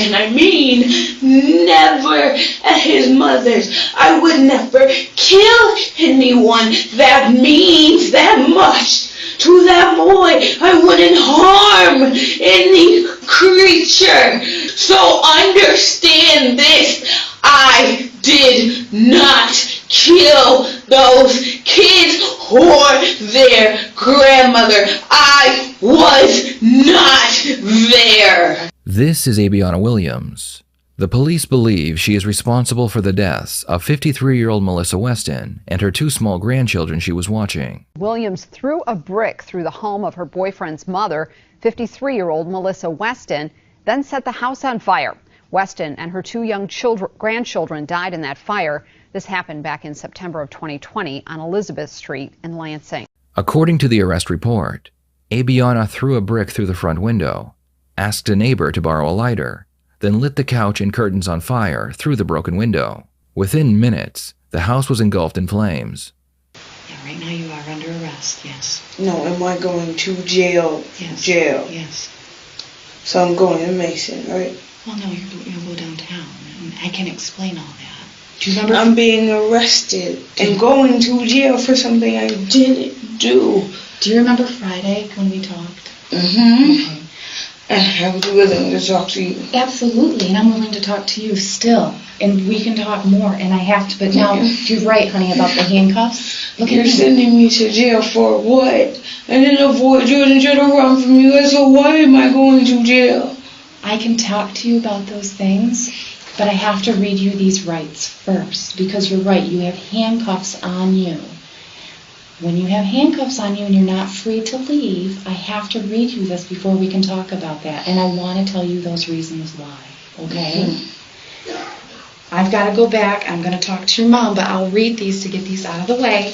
and I mean never, at his mother's. I would never kill anyone that means that much to that boy. I wouldn't harm any creature. So understand this. I did not kill those kids or their grandmother. I was not there. This is Abiana Williams. The police believe she is responsible for the deaths of 53-year-old Melissa Weston and her 2 small grandchildren she was watching. Williams threw a brick through the home of her boyfriend's mother, 53-year-old Melissa Weston, then set the house on fire. Weston and her 2 young grandchildren died in that fire. This happened back in September of 2020 on Elizabeth Street in Lansing. According to the arrest report, Abiana threw a brick through the front window, asked a neighbor to borrow a lighter, then lit the couch and curtains on fire through the broken window. Within minutes, the house was engulfed in flames. Yeah, right now you are under arrest, yes. No, am I going to jail? Yes. Jail. Yes. So I'm going to Mason, right? Well, no, you'll go downtown, and I can explain all that. Do you remember? I'm being arrested and going to jail for something I didn't do. Do you remember Friday when we talked? Mm-hmm. Okay. And I was willing to talk to you. Absolutely, and I'm willing to talk to you still, and we can talk more, and I have to, but now, you're right, honey, about the handcuffs. Look You're at me. sending me to jail for what? I didn't avoid you and try to run from you, so why am I going to jail? I can talk to you about those things, but I have to read you these rights first, because you're right, you have handcuffs on you. When you have handcuffs on you and you're not free to leave, I have to read you this before we can talk about that. And I want to tell you those reasons why, okay? Mm-hmm. I've got to go back. I'm going to talk to your mom, but I'll read these to get these out of the way.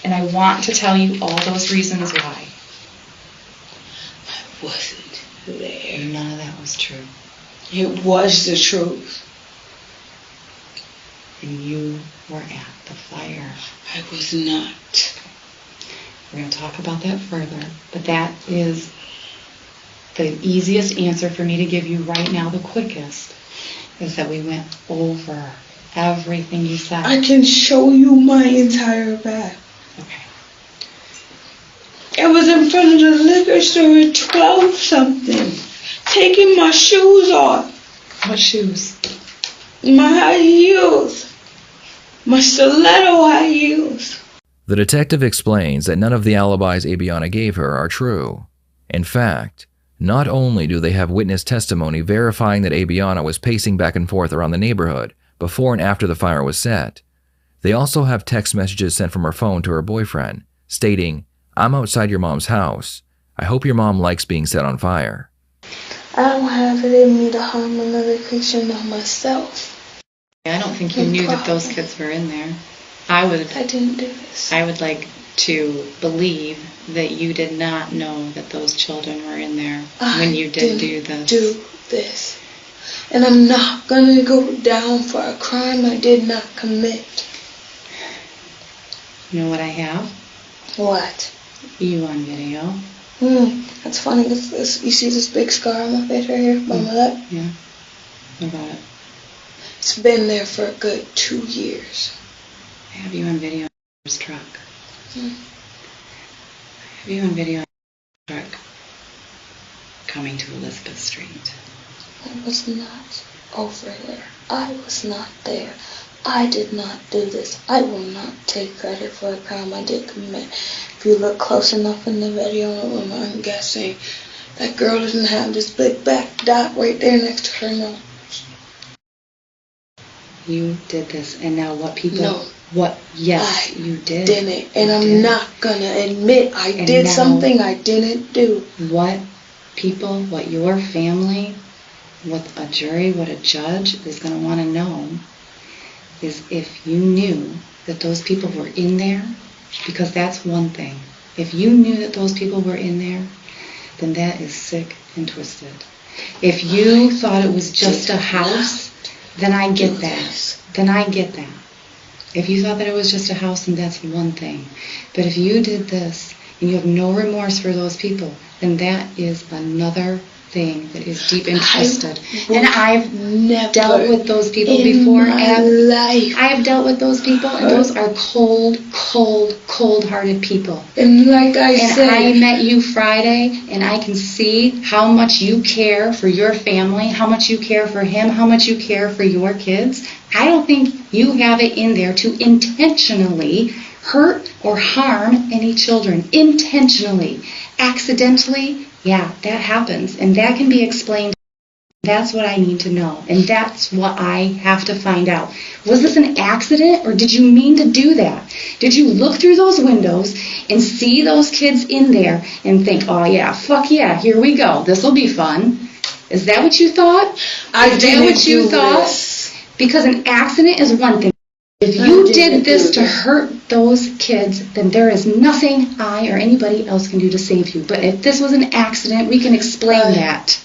And I want to tell you all those reasons why. I wasn't there. None of that was true. It was the truth. And you were at the fire. I was not. We're going to talk about that further, but that is the easiest answer for me to give you right now, the quickest, is that we went over everything you said. I can show you my entire back. Okay. I was in front of the liquor store at 12-something, taking my shoes off. What shoes? My high heels. My stiletto high heels. The detective explains that none of the alibis Abiana gave her are true. In fact, not only do they have witness testimony verifying that Abiana was pacing back and forth around the neighborhood before and after the fire was set, they also have text messages sent from her phone to her boyfriend stating, "I'm outside your mom's house. I hope your mom likes being set on fire." I don't have it in me to harm another creature, not myself. I don't think you knew that those kids were in there. I didn't do this. I would like to believe that you did not know that those children were in there when you did do this. And I'm not going to go down for a crime I did not commit. You know what I have? What? You on video. That's funny. You see this big scar on my face right here by my lip? Yeah. What about it? It's been there for a good 2 years. I have you on video in his truck. I have you on video in his truck coming to Elizabeth Street. I was not over there. I was not there. I did not do this. I will not take credit for a crime I did commit. If you look close enough in the video, I'm guessing that girl doesn't have this big back dot right there next to her nose. You did this, and now what people... No. What? Yes, you did. Didn't, and I'm not gonna admit I did something I didn't do. What people, what your family, what a jury, what a judge is gonna want to know is if you knew that those people were in there, because that's one thing. If you knew that those people were in there, then that is sick and twisted. If you thought it was just a house, then I get that. Then I get that. If you thought that it was just a house, then that's one thing. But if you did this and you have no remorse for those people, then that is another thing that is deep and twisted. And I've never dealt with those people in before. my life. I have dealt with those people, and those are cold, cold, cold-hearted people. And like I said, I met you Friday, and I can see how much you care for your family, how much you care for him, how much you care for your kids. I don't think you have it in there to intentionally hurt or harm any children. Intentionally. Accidentally, yeah, that happens, and that can be explained. That's what I need to know, and that's what I have to find out. Was this an accident, or did you mean to do that? Did you look through those windows and see those kids in there and think, oh yeah, fuck yeah, here we go, this will be fun? Is that what you thought? Is that what you thought? Because an accident is one thing. If you did this to hurt those kids, then there is nothing I or anybody else can do to save you. But if this was an accident, we can explain that.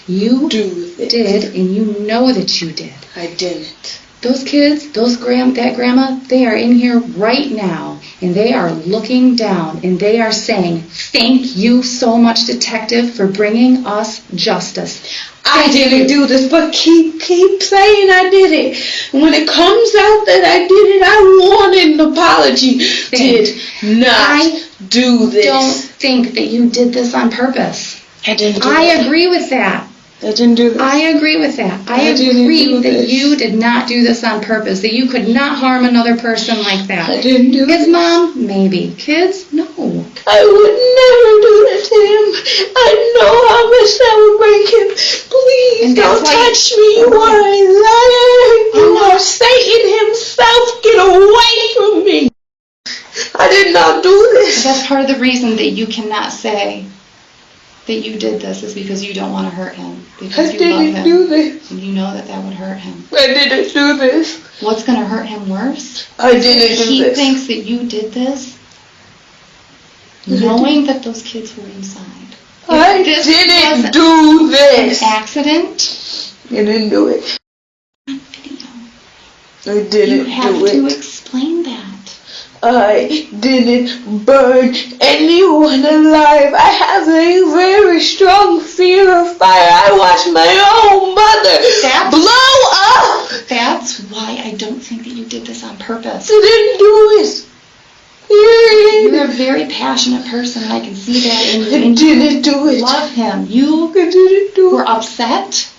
You did, and you know that you did. I didn't. Those kids, that grandma, they are in here right now, and they are looking down, and they are saying, thank you so much, detective, for bringing us justice. I didn't do this, but keep saying I did it. When it comes out that I did it, I want an apology. Did not do this. Don't think that you did this on purpose. I didn't do I that. agree with that. I didn't do this. I agree with that. I didn't agree do that this. you did not do this on purpose, that you could not harm another person like that. I didn't do His this. mom, maybe. Kids, no. I would never do that to him. I know how much that would break him. Please And that's don't why touch me. You are a liar. You are Satan himself. Get away from me. I did not do this. That's part of the reason that you cannot say that you did this is because you don't want to hurt him. Because I you love didn't him. do this. And you know that that would hurt him. I didn't do this. What's going to hurt him worse? I didn't do He this. thinks that you did this knowing that those kids were inside. I If this didn't was do this. an accident, You didn't do it. on video, I you didn't have do to it. explain that. I didn't burn anyone alive. I have a very strong fear of fire. I watched my own mother blow up. That's why I don't think that you did this on purpose. I didn't do it. You're a very passionate person, and I can see that in you. I And didn't do you it. love him. You I didn't do were it. upset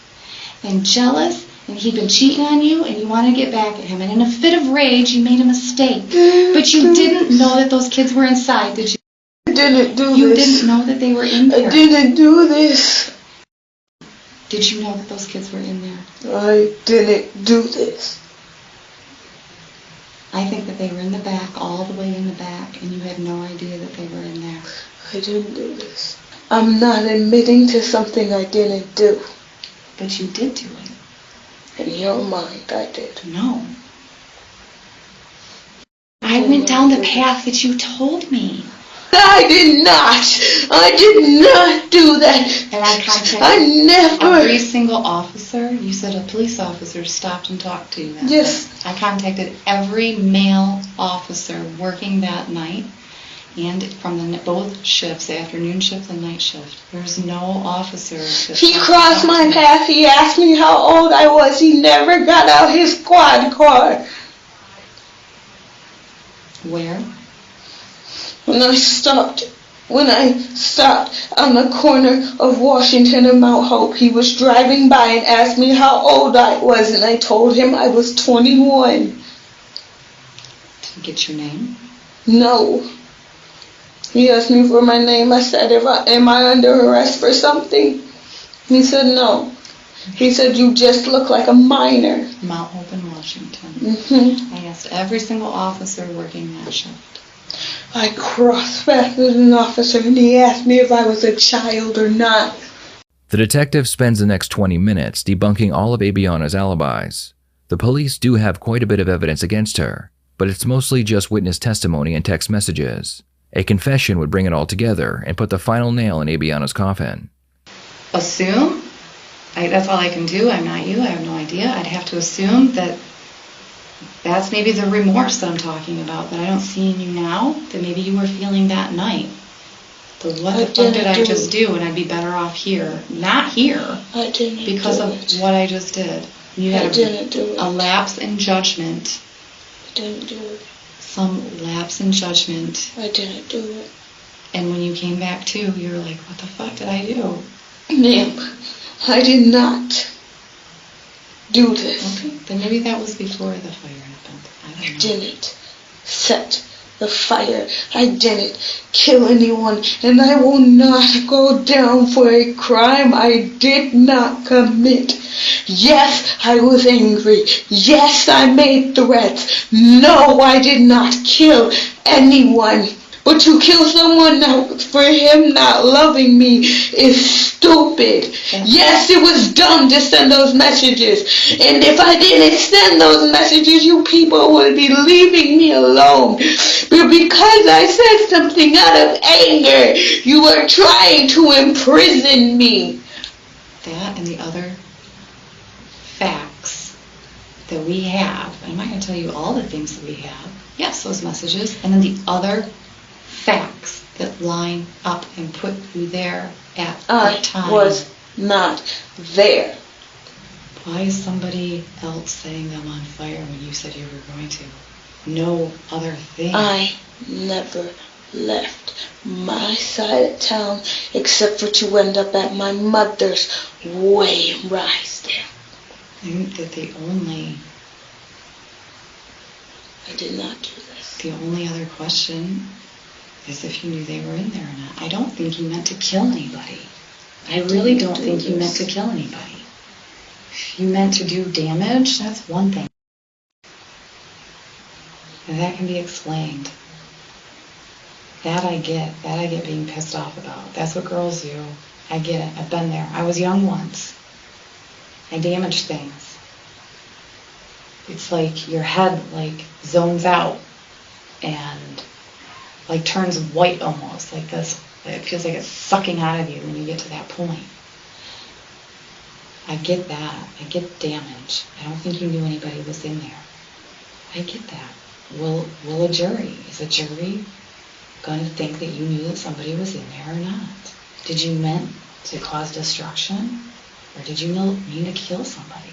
and jealous, and he'd been cheating on you, and you wanted to get back at him. And in a fit of rage, you made a mistake. But you didn't know that those kids were inside, did you? I didn't do You this. didn't know that they were in I there. didn't do this. Did you know that those kids were in there? I didn't do this. I think that they were in the back, all the way in the back, and you had no idea that they were in there. I didn't do this. I'm not admitting to something I didn't do. But you did do it. In your mind, I did. No. I went down the path that you told me. I did not. I did not do that. And I contacted I never. every single officer. You said a police officer stopped and talked to you that Yes. night. I contacted every male officer working that night, and from both shifts, the afternoon shift and night shift. There's no officer. that He stopped crossed to talk my to me. path. He asked me how old I was. He never got out his squad car. Where? When I stopped on the corner of Washington and Mount Hope, he was driving by and asked me how old I was, and I told him I was 21. Did you get your name? No. He asked me for my name. I said, am I under arrest for something? He said, no. He said, you just look like a minor. Mount Hope in Washington. Mm-hmm. I asked every single officer working that shift. I crossed paths with an officer, and he asked me if I was a child or not. The detective spends the next 20 minutes debunking all of Abiana's alibis. The police do have quite a bit of evidence against her, but it's mostly just witness testimony and text messages. A confession would bring it all together and put the final nail in Abiana's coffin. Assume? That's all I can do. I'm not you. I have no idea. I'd have to assume that that's maybe the remorse that I'm talking about, that I don't see in you now, that maybe you were feeling that night. The what the fuck did I just do? And I'd be better off here, not here, I didn't because do of it. what I just did. You had didn't do it. a lapse in judgment. I didn't do it. Some lapse in judgment. I didn't do it. And when you came back to, you were like, what the fuck did I do? Ma'am, I did not do this. Okay, then maybe that was before the fire happened. I don't know. Didn't set the fire. I didn't kill anyone, and I will not go down for a crime I did not commit. Yes, I was angry. Yes, I made threats. No, I did not kill anyone. But to kill someone for him not loving me is stupid. Yes, it was dumb to send those messages. And if I didn't send those messages, you people would be leaving me alone. But because I said something out of anger, you were trying to imprison me. That and the other facts that we have, I'm not going to tell you all the things that we have. Yes, those messages. And then the other facts that line up and put you there at the time. I was not there. Why is somebody else setting them on fire when you said you were going to? No other thing. I never left my side of town except for to end up at my mother's way in Rysdale. I think that I did not do this. the only other question is if you knew they were in there or not. I don't think you meant to kill anybody. I really don't think you meant to kill anybody. If you meant to do damage, that's one thing. And that can be explained. That I get being pissed off about. That's what girls do. I get it. I've been there. I was young once. I damaged things. It's like your head zones out and turns white almost, like this. It feels like it's sucking out of you when you get to that point. I get that. I get damage. I don't think you knew anybody was in there. I get that. Will a jury? Is a jury going to think that you knew that somebody was in there or not? Did you meant to cause destruction? Or did you mean to kill somebody?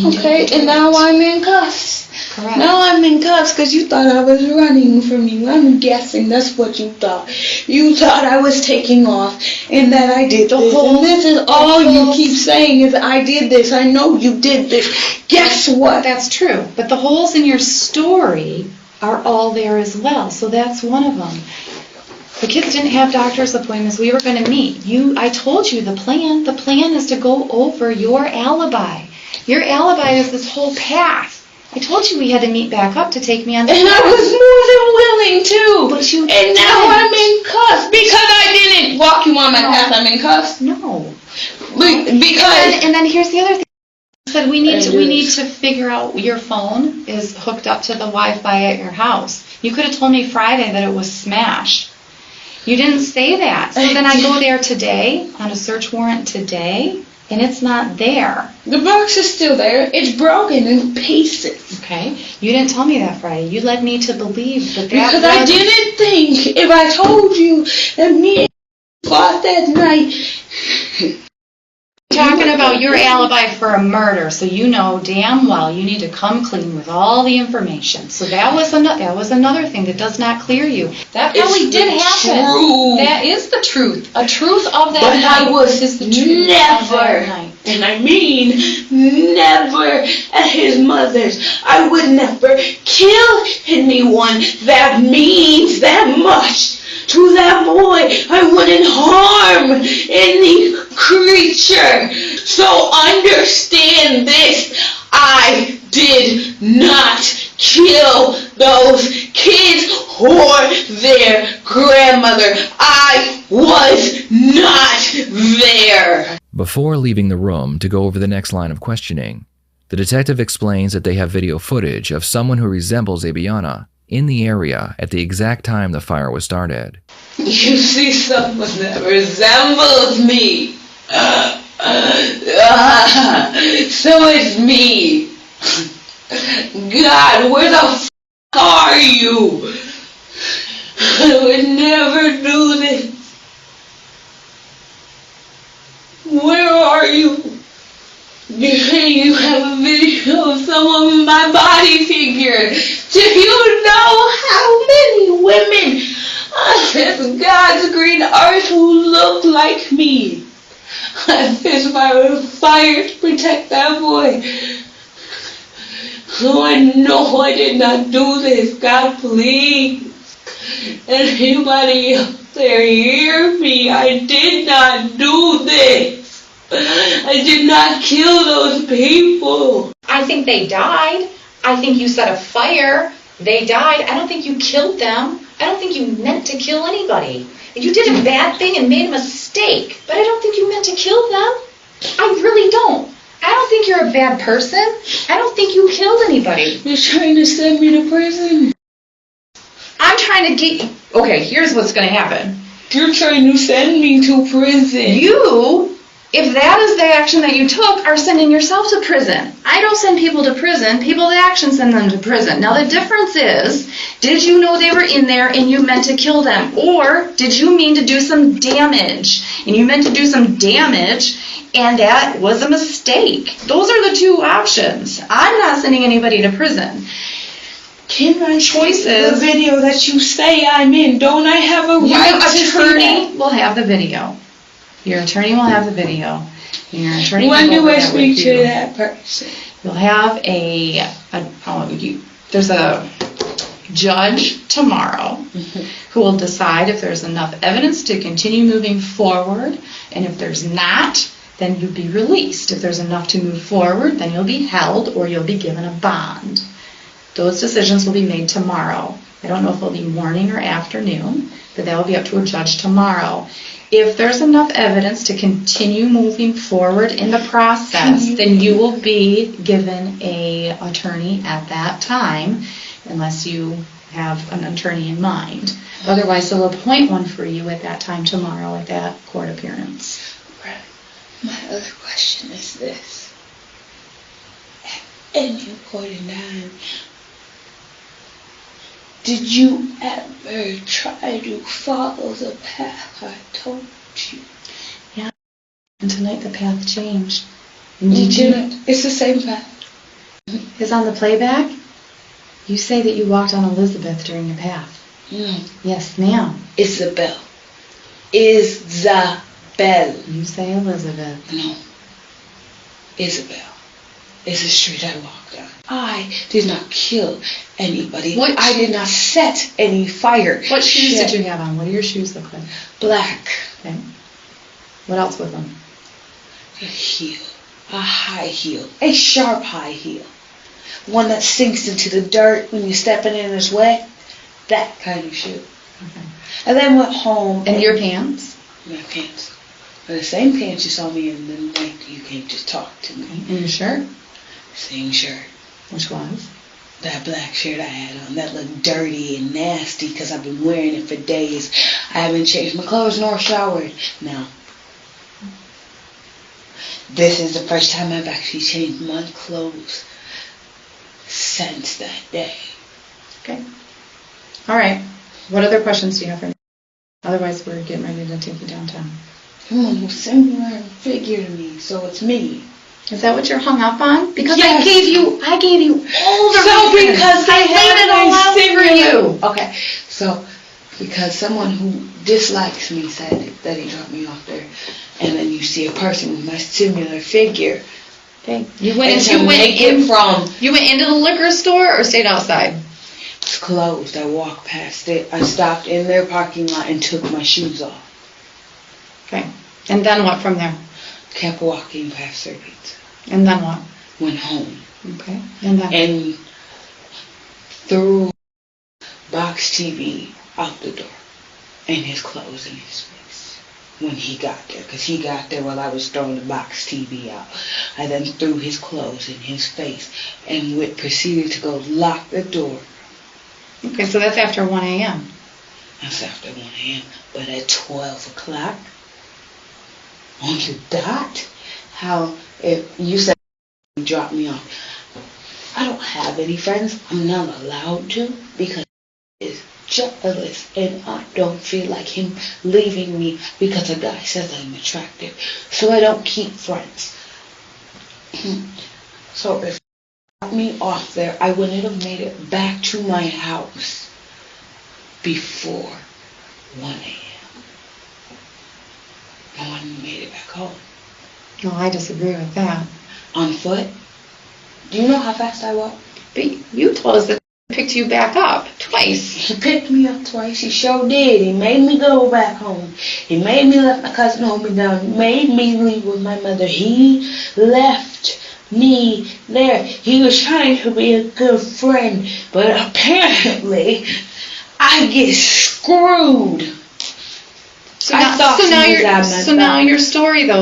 Okay, and now I'm in cuffs. Correct. Now I'm in cuffs because you thought I was running from you. I'm guessing that's what you thought. You thought I was taking off and that I did this. And this is all you keep saying is I did this. I know you did this. Guess what? That's true. But the holes in your story are all there as well. So that's one of them. The kids didn't have doctor's appointments. We were going to meet. I told you the plan. The plan is to go over your alibi. Your alibi is this whole path. I told you we had to meet back up to take me on the And I was more than willing to. But you and didn't. now I'm in cuffs. Because I didn't walk you on my path, I'm in cuffs. No. Because... And then here's the other thing. I said we need to figure out your phone is hooked up to the Wi-Fi at your house. You could have told me Friday that it was smashed. You didn't say that. So then I go there today on a search warrant today, and it's not there. The box is still there. It's broken in pieces. Okay? You didn't tell me that Friday. You led me to believe that Because I didn't think if I told you that me and fought that night. Talking about your alibi for a murder, so you know damn well you need to come clean with all the information. So that was another thing that does not clear you. That probably did happen. Truth. That is the truth. A truth of that But night. I was is the truth of that night. and I mean never at his mother's. I would never kill anyone that means that much. To that boy, I wouldn't harm any creature. So understand this. I did not kill those kids or their grandmother. I was not there. Before leaving the room to go over the next line of questioning, the detective explains that they have video footage of someone who resembles Abiana in the area at the exact time the fire was started. You see someone that resembles me. So it's me. God, where the f*** are you? I would never do this. Where are you? You have a video of someone with my body figure. Do you know how many women on this God's green earth who look like me? I fished fire to protect that boy. Oh, I know I did not do this. God, please. Anybody out there hear me? I did not do this. I did not kill those people. I think they died. I think you set a fire. They died. I don't think you killed them. I don't think you meant to kill anybody. You did a bad thing and made a mistake, but I don't think you meant to kill them. I really don't. I don't think you're a bad person. I don't think you killed anybody. You're trying to send me to prison. I'm trying to get you. Okay, here's what's going to happen. You're trying to send me to prison. You, if that is the action that you took, are sending yourself to prison. I don't send people to prison. People with action send them to prison. Now the difference is, did you know they were in there and you meant to kill them? Or did you mean to do some damage? And you meant to do some damage and that was a mistake. Those are the two options. I'm not sending anybody to prison. Can I see Choices. the video that you say I'm in? Don't I have a right Your to see attorney that? will have the video. Your attorney will have the video. And your attorney When will do go over I that speak with to you. that person? You'll have there's a judge tomorrow who will decide if there's enough evidence to continue moving forward, and if there's not, then you'll be released. If there's enough to move forward, then you'll be held or you'll be given a bond. Those decisions will be made tomorrow. I don't know if it'll be morning or afternoon, but that will be up to a judge tomorrow. If there's enough evidence to continue moving forward in the process, then you will be given an attorney at that time, unless you have an attorney in mind. Otherwise, they'll appoint one for you at that time tomorrow at that court appearance. Right. My other question is this. At any point in time, did you ever try to follow the path I told you? Yeah. And tonight the path changed. And did you? It's the same path. Is on the playback? You say that you walked on Elizabeth during the path. No. Yes, ma'am. Isabel. Isabel. You say Elizabeth. No. Isabel. It's the street I walked on. I did not kill anybody. What I did not set any fire. What shoes did you have on? What do your shoes look like? Black. Okay. What else with them? A heel. A high heel. A sharp high heel. One that sinks into the dirt when you're stepping in it's wet. That kind of shoe. Okay. And then went home. And your pants? My pants. Are the same pants you saw me in the night you came to talk to me. And your shirt? Same shirt. Which was? That black shirt I had on, that looked dirty and nasty because I've been wearing it for days. I haven't changed my clothes nor showered. Now, this is the first time I've actually changed my clothes since that day. Okay. All right. What other questions do you have for me? Otherwise, we're getting ready to take you downtown. Come on, singular figure to me, so it's me. Is that what you're hung up on? Because Yes. I gave you all the So reasons. because I laid it all out for you. Okay, so because someone who dislikes me said that he dropped me off there, and then you see a person with my similar figure. Okay. You And went to make it from You went into the liquor store or stayed outside? it's closed. I walked past it. I stopped in their parking lot and took my shoes off. Okay. And then what from there? Kept walking past their pizza. And then what? Went home Okay. And then? and threw box TV out the door and his clothes in his face when he got there, because he got there while I was throwing the box TV out. I then threw his clothes in his face and proceeded to go lock the door. Okay, so that's after 1 a.m. That's after 1 a.m. But at 12 o'clock, on the dot, how if you said you dropped me off, I don't have any friends. I'm not allowed to because jealous, and I don't feel like him leaving me because a guy says I'm attractive. So I don't keep friends. So if he got me off there, I wouldn't have made it back to my house before 1 a.m. I wouldn't have made it back home. No, I disagree with that. On foot? Do you know how fast I walk? But you told us that he picked you back up twice. He picked me up twice. He sure did. He made me go back home. He made me let my cousin hold me down. He made me leave with my mother. He left me there. He was trying to be a good friend, but apparently I get screwed. So now your story though.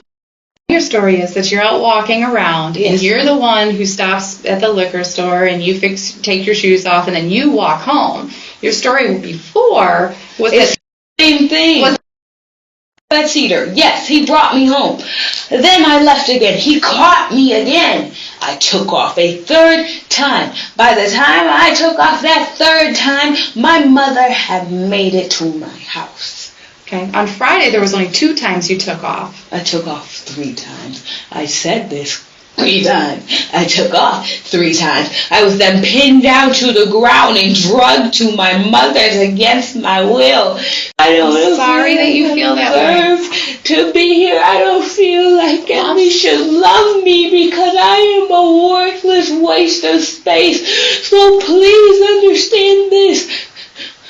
Your story is that you're out walking around and you're the one who stops at the liquor store and you take your shoes off and then you walk home. Your story before was the same thing. Bed seater. Yes, he brought me home. Then I left again. He caught me again. I took off a third time. By the time I took off that third time, my mother had made it to my house. Okay. On Friday, there was only 2 times you took off. I took off 3 times. I said this 3 times. I took off 3 times. I was then pinned down to the ground and drugged to my mother's against my will. I don't know. Sorry that you feel that way. To be here, I don't feel like Emily should love me because I am a worthless waste of space. So please understand this.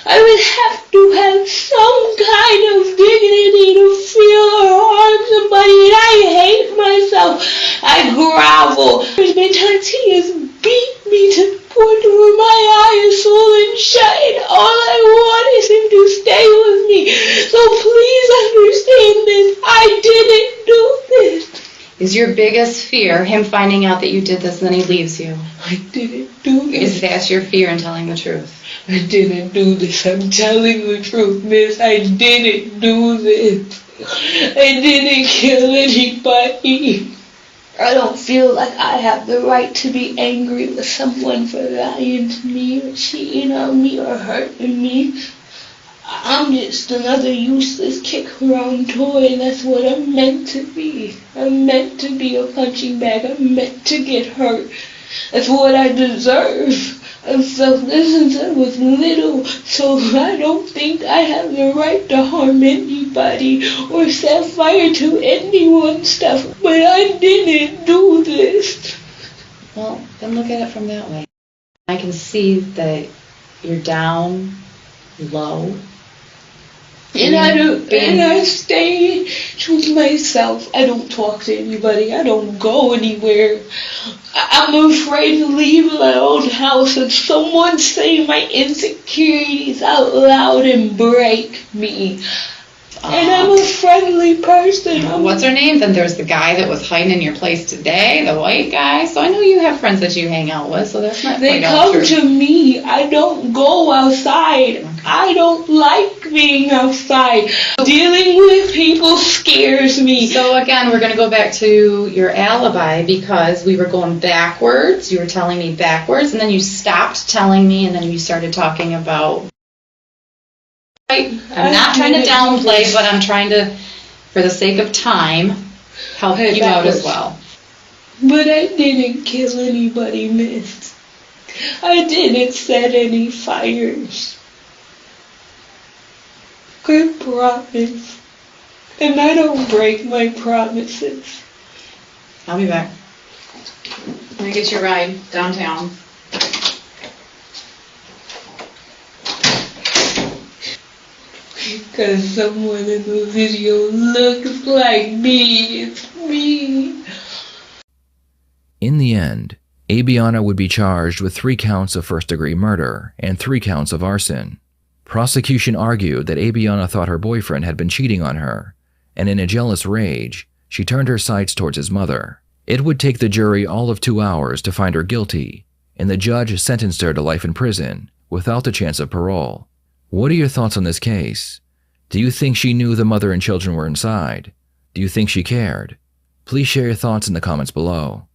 I would have to have some kind of dignity to feel or harm somebody, and I hate myself. I grovel. There's been times he has beat me to the point where my eye is swollen shut, and all I want is him to stay with me. So please understand this. I didn't do this. Is your biggest fear him finding out that you did this and then he leaves you? I didn't do this. Is that your fear in telling the truth? I didn't do this. I'm telling the truth, miss. I didn't do this. I didn't kill anybody. I don't feel like I have the right to be angry with someone for lying to me or cheating on me or hurting me. I'm just another useless kick-around toy. That's what I'm meant to be. I'm meant to be a punching bag. I'm meant to get hurt. That's what I deserve. I'm selfless since I was little, so I don't think I have the right to harm anybody or set fire to anyone's stuff. But I didn't do this. Well, then look at it from that way. I can see that you're down, low. And I stay to myself. I don't talk to anybody. I don't go anywhere. I'm afraid to leave my own house and someone say my insecurities out loud and break me. And I'm a friendly person. What's her name? Then there's the guy that was hiding in your place today, the white guy. So I know you have friends that you hang out with, so that's not They come to me. I don't go outside. Okay. I don't like being outside. Dealing with people scares me. So again, we're going to go back to your alibi because we were going backwards. You were telling me backwards, and then you stopped telling me, and then you started talking about... I'm not trying to downplay, but I'm trying to, for the sake of time, help you out as well. But I didn't kill anybody, miss. I didn't set any fires. I promise. And I don't break my promises. I'll be back. Let me get your ride downtown. Because someone in the video looks like me. It's me. In the end, Abiana would be charged with 3 counts of first-degree murder and 3 counts of arson. Prosecution argued that Abiana thought her boyfriend had been cheating on her, and in a jealous rage, she turned her sights towards his mother. It would take the jury all of 2 hours to find her guilty, and the judge sentenced her to life in prison without the chance of parole. What are your thoughts on this case? Do you think she knew the mother and children were inside? Do you think she cared? Please share your thoughts in the comments below.